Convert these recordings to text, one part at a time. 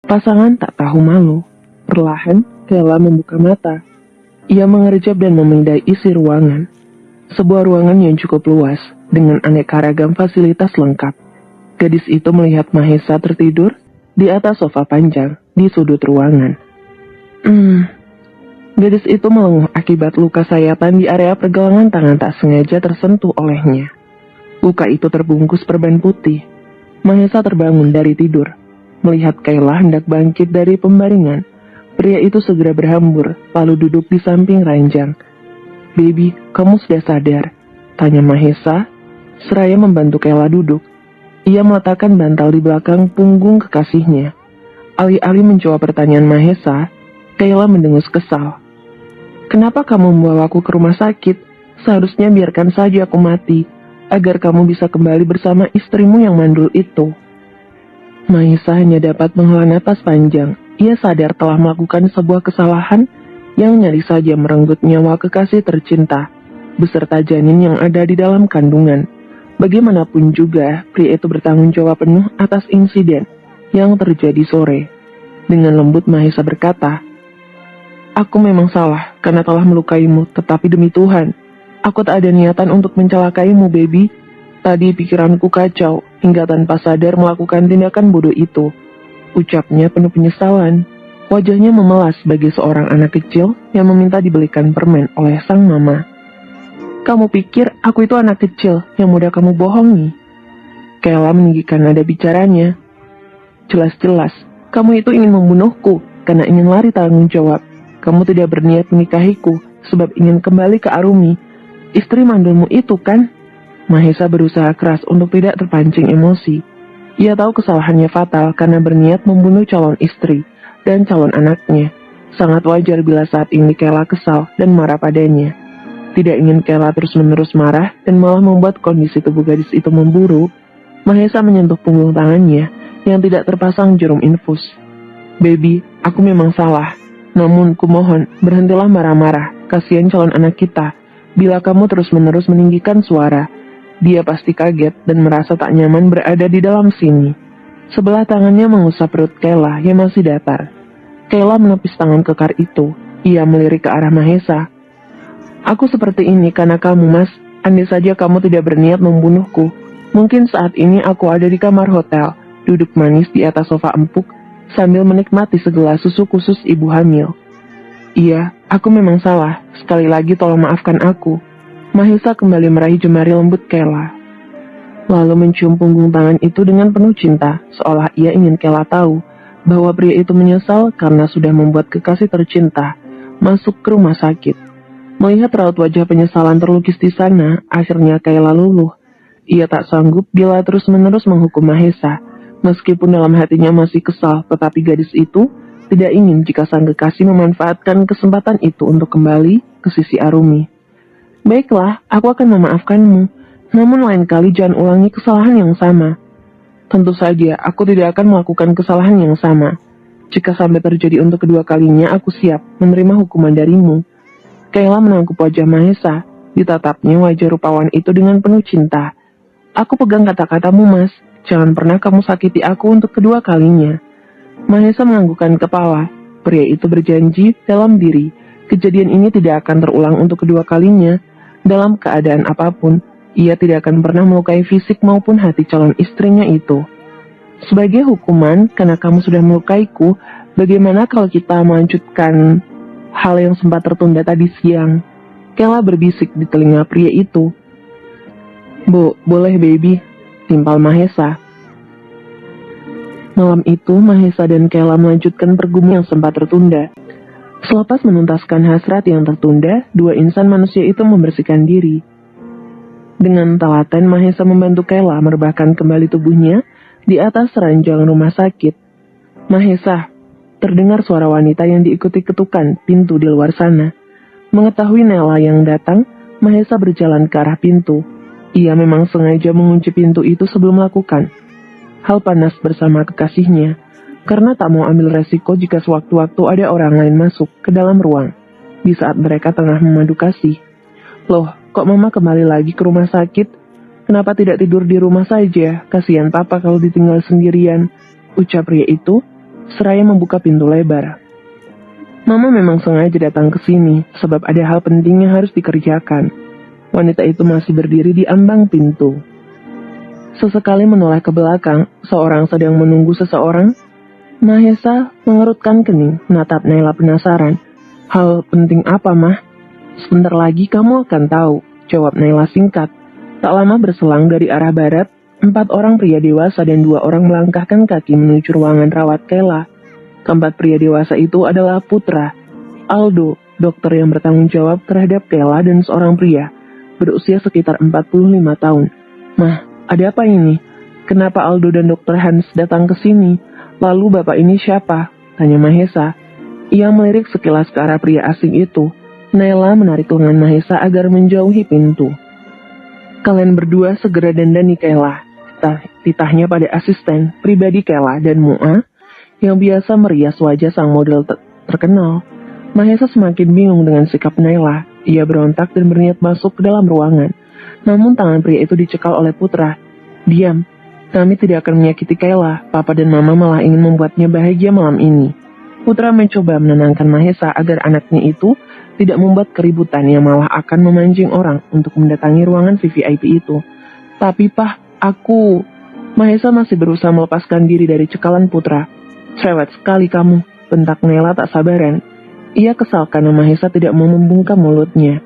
Pasangan tak tahu malu. Perlahan, Kayla membuka mata. Ia mengerjap dan memindai isi ruangan. Sebuah ruangan yang cukup luas, dengan aneka ragam fasilitas lengkap. Gadis itu melihat Mahesa tertidur di atas sofa panjang di sudut ruangan. Gadis itu melenguh akibat luka sayatan di area pergelangan tangan tak sengaja tersentuh olehnya. Luka itu terbungkus perban putih. Mahesa terbangun dari tidur. Melihat Kayla hendak bangkit dari pembaringan, pria itu segera berhambur, lalu duduk di samping ranjang. "Baby, kamu sudah sadar?" tanya Mahesa, seraya membantu Kayla duduk. Ia meletakkan bantal di belakang punggung kekasihnya. Alih-alih menjawab pertanyaan Mahesa, Kayla mendengus kesal. "Kenapa kamu membawaku ke rumah sakit? Seharusnya biarkan saja aku mati, agar kamu bisa kembali bersama istrimu yang mandul itu." Mahesa hanya dapat menghela napas panjang. Ia sadar telah melakukan sebuah kesalahan yang nyaris saja merenggut nyawa kekasih tercinta, beserta janin yang ada di dalam kandungan. Bagaimanapun juga, pria itu bertanggung jawab penuh atas insiden yang terjadi sore. Dengan lembut Mahesa berkata, "Aku memang salah karena telah melukaimu, tetapi demi Tuhan, aku tak ada niatan untuk mencelakaimu, baby. Tadi pikiranku kacau, hingga tanpa sadar melakukan tindakan bodoh itu," ucapnya penuh penyesalan. Wajahnya memelas sebagai seorang anak kecil yang meminta dibelikan permen oleh sang mama. "Kamu pikir aku itu anak kecil yang mudah kamu bohongi?" Kayla meninggikan nada bicaranya. "Jelas-jelas, kamu itu ingin membunuhku karena ingin lari tanggung jawab. Kamu tidak berniat menikahiku sebab ingin kembali ke Arumi, istri mandulmu itu kan?" Mahesa berusaha keras untuk tidak terpancing emosi. Ia tahu kesalahannya fatal karena berniat membunuh calon istri dan calon anaknya. Sangat wajar bila saat ini Kayla kesal dan marah padanya. Tidak ingin Kayla terus-menerus marah dan malah membuat kondisi tubuh gadis itu memburuk, Mahesa menyentuh punggung tangannya yang tidak terpasang jarum infus. "Baby, aku memang salah. Namun, kumohon, berhentilah marah-marah. Kasihan calon anak kita. Bila kamu terus-menerus meninggikan suara, dia pasti kaget dan merasa tak nyaman berada di dalam sini." Sebelah tangannya mengusap perut Kayla yang masih datar. Kayla menepis tangan kekar itu. Ia melirik ke arah Mahesa. "Aku seperti ini karena kamu, Mas. Andai saja kamu tidak berniat membunuhku, mungkin saat ini aku ada di kamar hotel, duduk manis di atas sofa empuk, sambil menikmati segelas susu khusus ibu hamil." "Iya, aku memang salah. Sekali lagi tolong maafkan aku." Mahesa kembali meraih jemari lembut Kayla, lalu mencium punggung tangan itu dengan penuh cinta, seolah ia ingin Kayla tahu bahwa pria itu menyesal karena sudah membuat kekasih tercinta masuk ke rumah sakit. Melihat raut wajah penyesalan terlukis di sana, akhirnya Kayla luluh. Ia tak sanggup bila terus-menerus menghukum Mahesa. Meskipun dalam hatinya masih kesal, tetapi gadis itu tidak ingin jika sang kekasih memanfaatkan kesempatan itu untuk kembali ke sisi Arumi. "Baiklah, aku akan memaafkanmu. Namun lain kali jangan ulangi kesalahan yang sama." "Tentu saja, aku tidak akan melakukan kesalahan yang sama. Jika sampai terjadi untuk kedua kalinya, aku siap menerima hukuman darimu." Kayla menangkup wajah Mahesa, ditatapnya wajah rupawan itu dengan penuh cinta. "Aku pegang kata-katamu, Mas. Jangan pernah kamu sakiti aku untuk kedua kalinya." Mahesa menganggukkan kepala. Pria itu berjanji dalam diri, kejadian ini tidak akan terulang untuk kedua kalinya. Dalam keadaan apapun, ia tidak akan pernah melukai fisik maupun hati calon istrinya itu. "Sebagai hukuman, karena kamu sudah melukaiku, bagaimana kalau kita melanjutkan hal yang sempat tertunda tadi siang?" Kayla berbisik di telinga pria itu. Boleh baby," timpal Mahesa. Malam itu, Mahesa dan Kayla melanjutkan pergumulan yang sempat tertunda. Selepas menuntaskan hasrat yang tertunda, dua insan manusia itu membersihkan diri. Dengan telaten, Mahesa membantu Kayla merebahkan kembali tubuhnya di atas ranjang rumah sakit. "Mahesa," terdengar suara wanita yang diikuti ketukan pintu di luar sana. Mengetahui Nela yang datang, Mahesa berjalan ke arah pintu. Ia memang sengaja mengunci pintu itu sebelum melakukan hal panas bersama kekasihnya, karena tak mau ambil resiko jika sewaktu-waktu ada orang lain masuk ke dalam ruang di saat mereka tengah memadu kasih. "Loh, kok Mama kembali lagi ke rumah sakit? Kenapa tidak tidur di rumah saja? Kasihan Papa kalau ditinggal sendirian," ucap pria itu seraya membuka pintu lebar. Mama memang sengaja datang ke sini, sebab ada hal penting yang harus dikerjakan. Wanita itu masih berdiri di ambang pintu. Sesekali menoleh ke belakang, seorang sedang menunggu seseorang. Mahesa mengerutkan kening, menatap Naila penasaran. Hal penting apa, Mah? Sebentar lagi kamu akan tahu, jawab Naila singkat. Tak lama berselang dari arah barat, 4 orang pria dewasa dan 2 orang melangkahkan kaki menuju ruangan rawat Kayla. Keempat pria dewasa itu adalah Putra, Aldo, dokter yang bertanggung jawab terhadap Kayla, dan seorang pria, berusia sekitar 45 tahun. Mah, ada apa ini? Kenapa Aldo dan dokter Hans datang ke sini? Lalu bapak ini siapa? Tanya Mahesa. Ia melirik sekilas ke arah pria asing itu. Naila menarik lengan Mahesa agar menjauhi pintu. Kalian berdua segera dandani Kayla. Titahnya pada asisten pribadi Kayla dan Mua, yang biasa merias wajah sang model terkenal. Mahesa semakin bingung dengan sikap Naila. Ia berontak dan berniat masuk ke dalam ruangan. Namun tangan pria itu dicekal oleh Putra. Diam, kami tidak akan menyakiti Kayla. Papa dan Mama malah ingin membuatnya bahagia malam ini. Putra mencoba menenangkan Mahesa agar anaknya itu tidak membuat keributan yang malah akan memancing orang untuk mendatangi ruangan VVIP itu. Tapi Pah, aku... Mahesa masih berusaha melepaskan diri dari cekalan Putra. Cerewet sekali kamu, bentak Naila tak sabaran. Ia kesal karena Mahesa tidak mau membungkam mulutnya.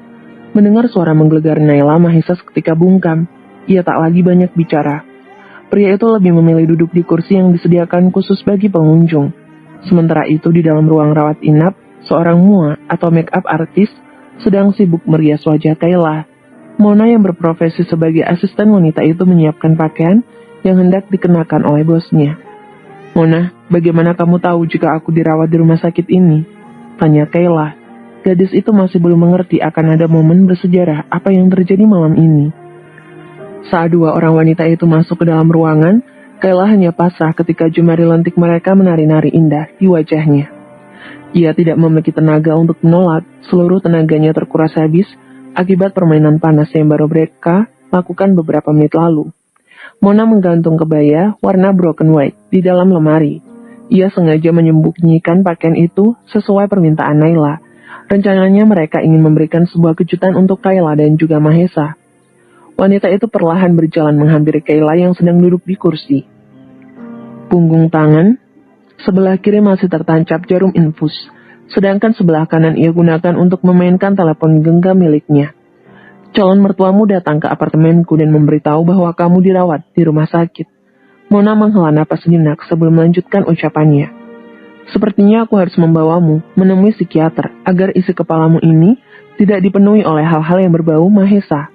Mendengar suara menggelegar Naila, Mahesa seketika bungkam. Ia tak lagi banyak bicara. Pria itu lebih memilih duduk di kursi yang disediakan khusus bagi pengunjung. Sementara itu di dalam ruang rawat inap, seorang Mua atau make up artis sedang sibuk merias wajah Kayla. Mona yang berprofesi sebagai asisten wanita itu menyiapkan pakaian yang hendak dikenakan oleh bosnya. Mona, bagaimana kamu tahu jika aku dirawat di rumah sakit ini? Tanya Kayla. Gadis itu masih belum mengerti akan ada momen bersejarah apa yang terjadi malam ini. Saat 2 orang wanita itu masuk ke dalam ruangan, Kayla hanya pasrah ketika jemari lentik mereka menari-nari indah di wajahnya. Ia tidak memiliki tenaga untuk menolak, seluruh tenaganya terkuras habis akibat permainan panas yang baru mereka lakukan beberapa menit lalu. Mona menggantung kebaya warna broken white di dalam lemari. Ia sengaja menyembunyikan pakaian itu sesuai permintaan Naila. Rencananya mereka ingin memberikan sebuah kejutan untuk Kayla dan juga Mahesa. Wanita itu perlahan berjalan menghampiri Kayla yang sedang duduk di kursi. Punggung tangan sebelah kiri masih tertancap jarum infus, sedangkan sebelah kanan ia gunakan untuk memainkan telepon genggam miliknya. Calon mertuamu datang ke apartemenku dan memberitahu bahwa kamu dirawat di rumah sakit. Mona menghela napas sejenak sebelum melanjutkan ucapannya. Sepertinya aku harus membawamu menemui psikiater agar isi kepalamu ini tidak dipenuhi oleh hal-hal yang berbau Mahesa.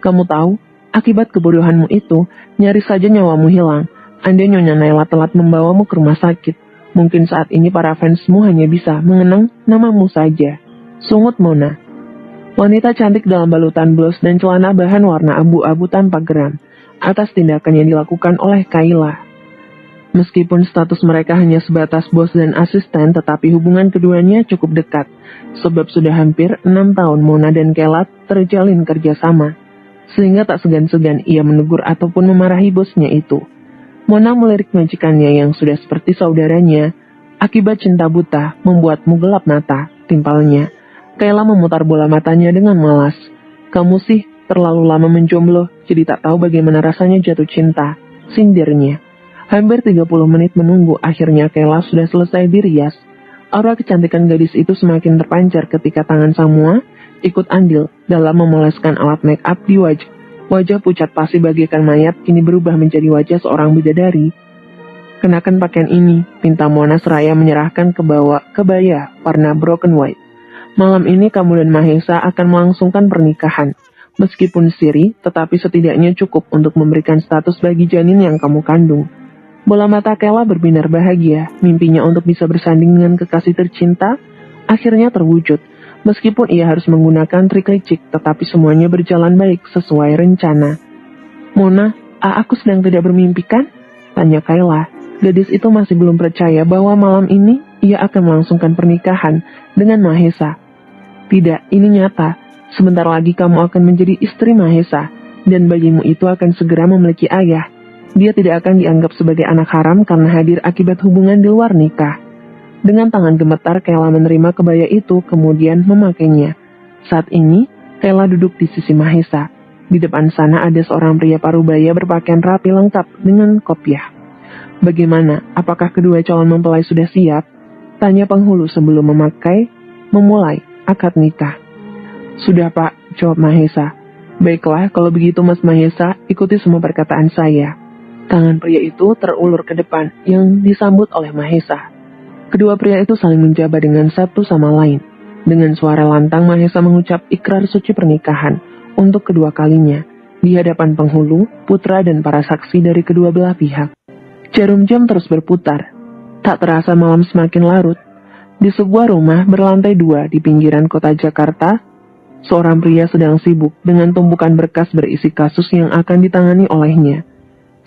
Kamu tahu, akibat kebodohanmu itu, nyaris saja nyawamu hilang. Andai Nyonya Naila telat membawamu ke rumah sakit, mungkin saat ini para fansmu hanya bisa mengenang namamu saja. Sungut Mona. Wanita cantik dalam balutan blus dan celana bahan warna abu-abu tanpa geram, atas tindakan yang dilakukan oleh Kayla. Meskipun status mereka hanya sebatas bos dan asisten, tetapi hubungan keduanya cukup dekat, sebab sudah hampir 6 tahun Mona dan Kayla terjalin kerjasama, sehingga tak segan-segan ia menegur ataupun memarahi bosnya itu. Mona melirik majikannya yang sudah seperti saudaranya. Akibat cinta buta membuatmu gelap mata, timpalnya. Kayla memutar bola matanya dengan malas. Kamu sih terlalu lama menjomblo, jadi tak tahu bagaimana rasanya jatuh cinta, sindirnya. Hampir 30 menit menunggu, akhirnya Kayla sudah selesai dirias. Aura kecantikan gadis itu semakin terpancar ketika tangan Samua ikut andil dalam memoleskan alat make up di wajah. Wajah pucat pasi bagaikan mayat kini berubah menjadi wajah seorang bidadari. Kenakan pakaian ini, pinta Mona seraya menyerahkan kebaya warna broken white. Malam ini kamu dan Mahesa akan melangsungkan pernikahan. Meskipun siri, tetapi setidaknya cukup untuk memberikan status bagi janin yang kamu kandung. Bola mata Kayla berbinar bahagia, mimpinya untuk bisa bersanding dengan kekasih tercinta, akhirnya terwujud. Meskipun ia harus menggunakan trik licik, tetapi semuanya berjalan baik sesuai rencana. Mona, aku sedang tidak bermimpi kan? Tanya Kayla. Gadis itu masih belum percaya bahwa malam ini ia akan melangsungkan pernikahan dengan Mahesa. Tidak, ini nyata. Sebentar lagi kamu akan menjadi istri Mahesa, dan bayimu itu akan segera memiliki ayah. Dia tidak akan dianggap sebagai anak haram karena hadir akibat hubungan di luar nikah. Dengan tangan gemetar, Kayla menerima kebaya itu, kemudian memakainya. Saat ini, Kayla duduk di sisi Mahesa. Di depan sana ada seorang pria parubaya berpakaian rapi lengkap dengan kopiah. Bagaimana? Apakah kedua calon mempelai sudah siap? Tanya penghulu sebelum memulai akad nikah. Sudah Pak, jawab Mahesa. Baiklah, kalau begitu Mas Mahesa, ikuti semua perkataan saya. Tangan pria itu terulur ke depan, yang disambut oleh Mahesa. Kedua pria itu saling menjabat dengan satu sama lain. Dengan suara lantang, Mahesa mengucap ikrar suci pernikahan untuk kedua kalinya, di hadapan penghulu, putra dan para saksi dari kedua belah pihak. Jarum jam terus berputar. Tak terasa malam semakin larut. Di sebuah rumah berlantai 2 di pinggiran kota Jakarta, seorang pria sedang sibuk dengan tumpukan berkas berisi kasus yang akan ditangani olehnya.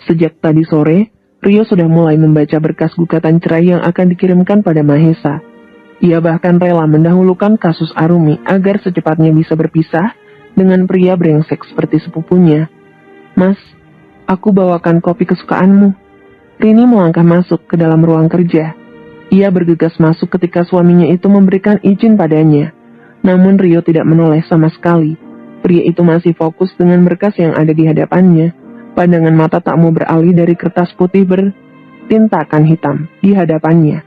Sejak tadi sore, Rio sudah mulai membaca berkas gugatan cerai yang akan dikirimkan pada Mahesa. Ia bahkan rela mendahulukan kasus Arumi agar secepatnya bisa berpisah dengan pria brengsek seperti sepupunya. Mas, aku bawakan kopi kesukaanmu. Rini melangkah masuk ke dalam ruang kerja. Ia bergegas masuk ketika suaminya itu memberikan izin padanya. Namun Rio tidak menoleh sama sekali. Pria itu masih fokus dengan berkas yang ada di hadapannya. Pandangan mata tak mau beralih dari kertas putih bertintakan hitam di hadapannya.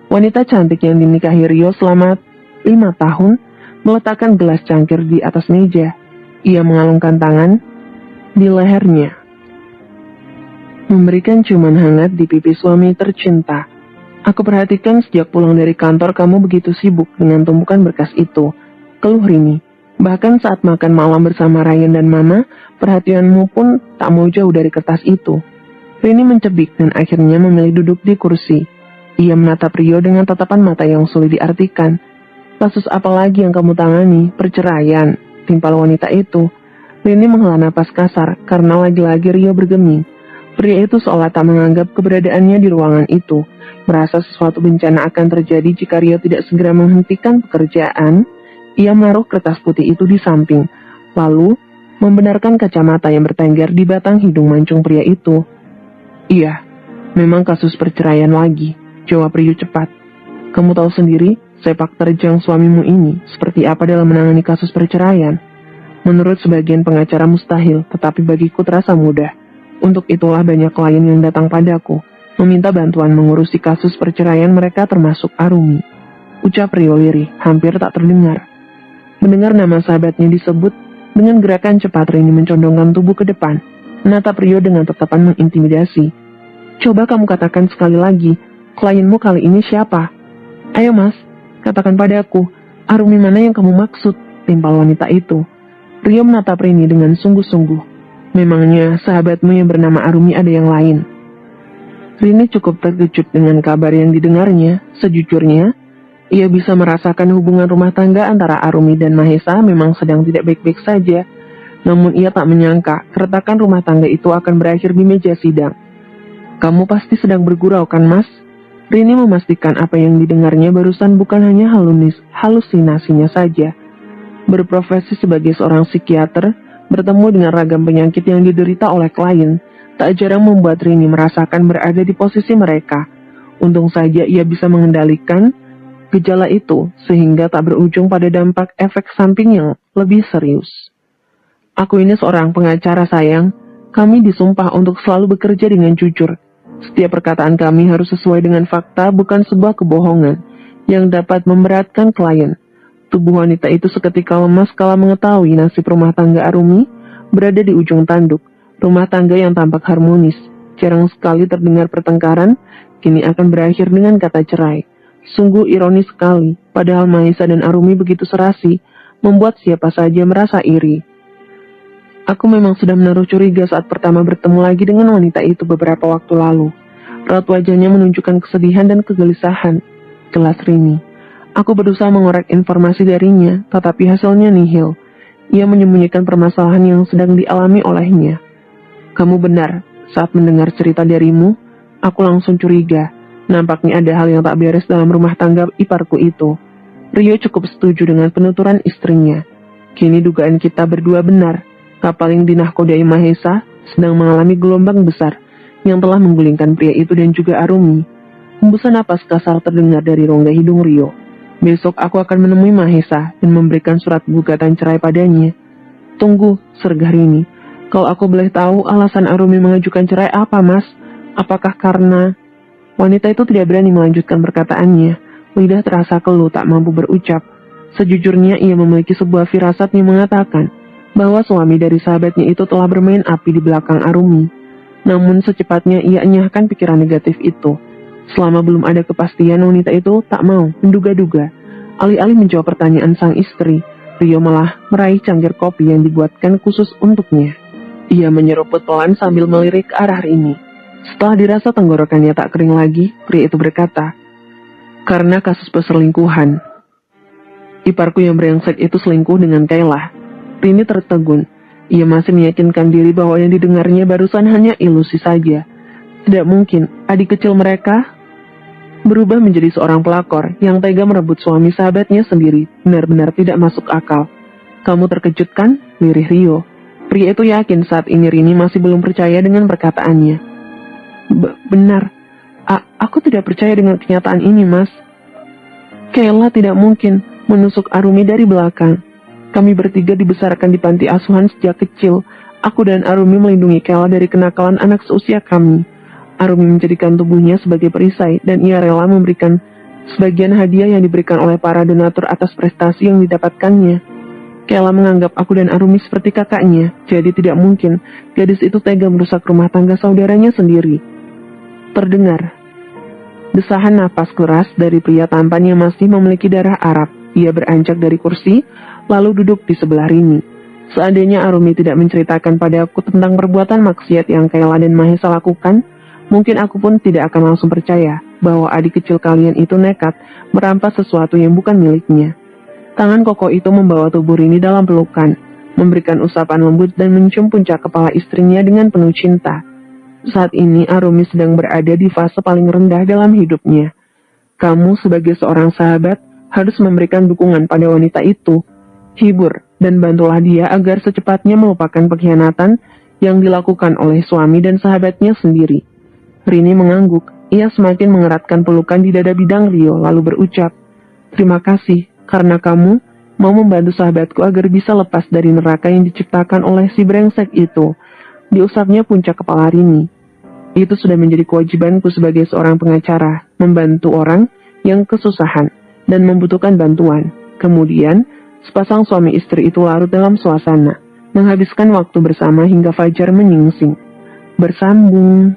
Wanita cantik yang dinikahi Rio selama 5 tahun meletakkan gelas cangkir di atas meja. Ia mengalungkan tangan di lehernya, memberikan ciuman hangat di pipi suami tercinta. Aku perhatikan sejak pulang dari kantor kamu begitu sibuk dengan tumpukan berkas itu, keluh Rini. Bahkan saat makan malam bersama Ryan dan Mama, perhatianmu pun tak mau jauh dari kertas itu. Rini mencebik dan akhirnya memilih duduk di kursi. Ia menatap Rio dengan tatapan mata yang sulit diartikan. Kasus apa lagi yang kamu tangani? Perceraian, timpal wanita itu. Rini menghela napas kasar karena lagi-lagi Rio bergeming. Pria itu seolah tak menganggap keberadaannya di ruangan itu. Merasa sesuatu bencana akan terjadi jika Rio tidak segera menghentikan pekerjaan. Ia menaruh kertas putih itu di samping, lalu membenarkan kacamata yang bertengger di batang hidung mancung pria itu. Iya, memang kasus perceraian lagi, jawab Rio cepat. Kamu tahu sendiri, sepak terjang suamimu ini seperti apa dalam menangani kasus perceraian. Menurut sebagian pengacara mustahil, tetapi bagiku terasa mudah. Untuk itulah banyak klien yang datang padaku, meminta bantuan mengurusi kasus perceraian mereka termasuk Arumi. Ucap Rio lirih, hampir tak terdengar. Mendengar nama sahabatnya disebut, dengan gerakan cepat Rini mencondongkan tubuh ke depan, menatap Rio dengan tatapan mengintimidasi. Coba kamu katakan sekali lagi, klienmu kali ini siapa? Ayo mas, katakan padaku, Arumi mana yang kamu maksud? Timpal wanita itu. Rio menatap Rini dengan sungguh-sungguh. Memangnya sahabatmu yang bernama Arumi ada yang lain? Rini cukup terkejut dengan kabar yang didengarnya. Sejujurnya, ia bisa merasakan hubungan rumah tangga antara Arumi dan Mahesa memang sedang tidak baik-baik saja. Namun ia tak menyangka keretakan rumah tangga itu akan berakhir di meja sidang. Kamu pasti sedang bergurau kan mas? Rini memastikan apa yang didengarnya barusan bukan hanya halusinasinya saja. Berprofesi sebagai seorang psikiater, bertemu dengan ragam penyakit yang diderita oleh klien, tak jarang membuat Rini merasakan berada di posisi mereka. Untung saja ia bisa mengendalikan gejala itu, sehingga tak berujung pada dampak efek samping yang lebih serius. Aku ini seorang pengacara sayang, kami disumpah untuk selalu bekerja dengan jujur. Setiap perkataan kami harus sesuai dengan fakta, bukan sebuah kebohongan yang dapat memberatkan klien. Tubuh wanita itu seketika lemas kala mengetahui nasib rumah tangga Arumi berada di ujung tanduk. Rumah tangga yang tampak harmonis, jarang sekali terdengar pertengkaran, kini akan berakhir dengan kata cerai. Sungguh ironis sekali, padahal Mahesa dan Arumi begitu serasi, membuat siapa saja merasa iri. Aku memang sudah menaruh curiga saat pertama bertemu lagi dengan wanita itu beberapa waktu lalu. Raut wajahnya menunjukkan kesedihan dan kegelisahan. Jelas Rini. Aku berusaha mengorek informasi darinya, tetapi hasilnya nihil. Ia menyembunyikan permasalahan yang sedang dialami olehnya. Kamu benar, saat mendengar cerita darimu, aku langsung curiga. Nampaknya ada hal yang tak beres dalam rumah tangga iparku itu. Rio cukup setuju dengan penuturan istrinya. Kini dugaan kita berdua benar. Kapal yang dinahkodai Mahesa sedang mengalami gelombang besar. yang telah menggulingkan pria itu dan juga Arumi. Hembusan napas kasar terdengar dari rongga hidung Rio. Besok aku akan menemui Mahesa dan memberikan surat gugatan cerai padanya. Tunggu, sergah Rini. Kalau aku boleh tahu alasan Arumi mengajukan cerai apa, Mas? Apakah karena... Wanita itu tidak berani melanjutkan perkataannya. Lidah terasa keluh tak mampu berucap. Sejujurnya ia memiliki sebuah firasat yang mengatakan bahwa suami dari sahabatnya itu telah bermain api di belakang Arumi. Namun secepatnya ia enyahkan pikiran negatif itu. Selama belum ada kepastian, wanita itu tak mau menduga-duga. Alih-alih menjawab pertanyaan sang istri, Rio malah meraih cangkir kopi yang dibuatkan khusus untuknya. Ia menyeruput pelan sambil melirik ke arah Rini. Setelah dirasa tenggorokannya tak kering lagi, pria itu berkata, "Karena kasus perselingkuhan. Iparku yang brengsek itu selingkuh dengan Kayla." Rini tertegun. Ia masih meyakinkan diri bahwa yang didengarnya barusan hanya ilusi saja. Tidak mungkin adik kecil mereka berubah menjadi seorang pelakor yang tega merebut suami sahabatnya sendiri. Benar-benar tidak masuk akal. "Kamu terkejut kan?" lirih Rio. Pria itu yakin saat ini Rini masih belum percaya dengan perkataannya. Benar. Aku tidak percaya dengan kenyataan ini, Mas. Kayla tidak mungkin menusuk Arumi dari belakang. Kami bertiga dibesarkan di panti asuhan sejak kecil. Aku dan Arumi melindungi Kayla dari kenakalan anak seusia kami. Arumi menjadikan tubuhnya sebagai perisai dan ia rela memberikan sebagian hadiah yang diberikan oleh para donatur atas prestasi yang didapatkannya. Kayla menganggap aku dan Arumi seperti kakaknya, jadi tidak mungkin gadis itu tega merusak rumah tangga saudaranya sendiri. Terdengar desahan napas keras dari pria tampan yang masih memiliki darah Arab. Ia beranjak dari kursi, lalu duduk di sebelah Rini. Seandainya Arumi tidak menceritakan padaku tentang perbuatan maksiat yang Kayla dan Mahesa lakukan, mungkin aku pun tidak akan langsung percaya bahwa adik kecil kalian itu nekat merampas sesuatu yang bukan miliknya. Tangan kokoh itu membawa tubuh Rini dalam pelukan, memberikan usapan lembut dan mencium puncak kepala istrinya dengan penuh cinta. Saat ini Arumi sedang berada di fase paling rendah dalam hidupnya. Kamu sebagai seorang sahabat harus memberikan dukungan pada wanita itu. Hibur dan bantulah dia agar secepatnya melupakan pengkhianatan yang dilakukan oleh suami dan sahabatnya sendiri. Rini mengangguk. Ia semakin mengeratkan pelukan di dada bidang Rio lalu berucap, "Terima kasih karena kamu mau membantu sahabatku agar bisa lepas dari neraka yang diciptakan oleh si brengsek itu." Diusapnya puncak kepala Rini. Itu sudah menjadi kewajibanku sebagai seorang pengacara, membantu orang yang kesusahan dan membutuhkan bantuan. Kemudian, sepasang suami istri itu larut dalam suasana, menghabiskan waktu bersama hingga fajar menyingsing. Bersambung.